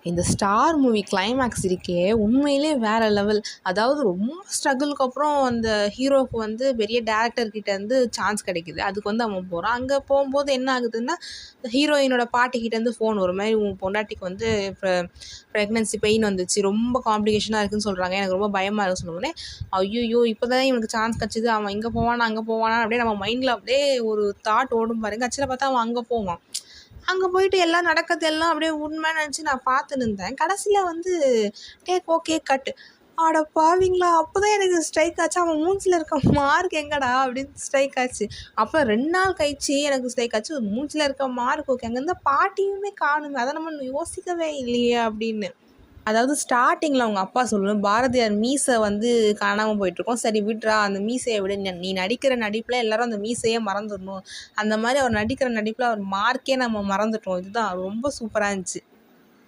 இந்த star movie climax இருக்கே உண்மையிலே வேறு லெவல். அதாவது ரொம்ப ஸ்ட்ரகிளுக்கு அப்புறம் அந்த ஹீரோவுக்கு வந்து பெரிய டேரக்டர்கிட்டேருந்து சான்ஸ் கிடைக்குது. அதுக்கு வந்து அவன் போகிறான். அங்கே போகும்போது என்ன ஆகுதுன்னா, ஹீரோயினோட பாட்டிக்கிட்டேருந்து ஃபோன் ஒரு மாதிரி உன் பொண்டாட்டிக்கு வந்து ப்ரெக்னன்சி பெயின் வந்துச்சு, ரொம்ப காம்ப்ளிகேஷனாக இருக்குதுன்னு சொல்கிறாங்க, எனக்கு ரொம்ப பயமாக இருக்குன்னு சொன்னோடனே, ஐயோ இப்போ தான் இவனுக்கு சான்ஸ் கிடச்சிது, அவன் இங்கே போவானா அங்கே போவானா அப்படியே நம்ம மைண்டில் அப்படியே ஒரு தாட் ஓடும் பாருங்க. ஆக்சுவலாக பார்த்தா அவன் அங்கே போவான். அங்கே போயிட்டு எல்லாம் நடக்கிறது எல்லாம் அப்படியே உண்மைன்னு நினச்சி நான் பார்த்துன்னு இருந்தேன். கடைசியில் வந்து டேக் ஓகே கட். ஆட பாவீங்களா, அப்போ தான் எனக்கு ஸ்ட்ரைக் ஆச்சு, அவன் மூஞ்சில் இருக்க மார்க் எங்கடா அப்படின்னு ஸ்ட்ரைக் ஆச்சு. அப்புறம் 2 நாள் கழிச்சு எனக்கு ஸ்ட்ரைக் ஆச்சு, மூஞ்சில் இருக்க மார்க் ஓகே, அங்கே இருந்தால் பாட்டியுமே காணுமே, அதை நம்ம யோசிக்கவே இல்லையே அப்படின்னு. அதாவது ஸ்டார்டிங்கில் அவங்க அப்பா சொல்லுவேன், பாரதியார் மீசை வந்து காணாமல் போயிட்டுருக்கோம், சரி விட்றா அந்த மீசையை விட, நீ நடிக்கிற நடிப்பில் எல்லோரும் அந்த மீசையே மறந்துடணும், அந்த மாதிரி அவர் நடிக்கிற நடிப்பில் அவர் மார்க்கே நம்ம மறந்துட்டோம். இதுதான் ரொம்ப சூப்பராக இருந்துச்சு.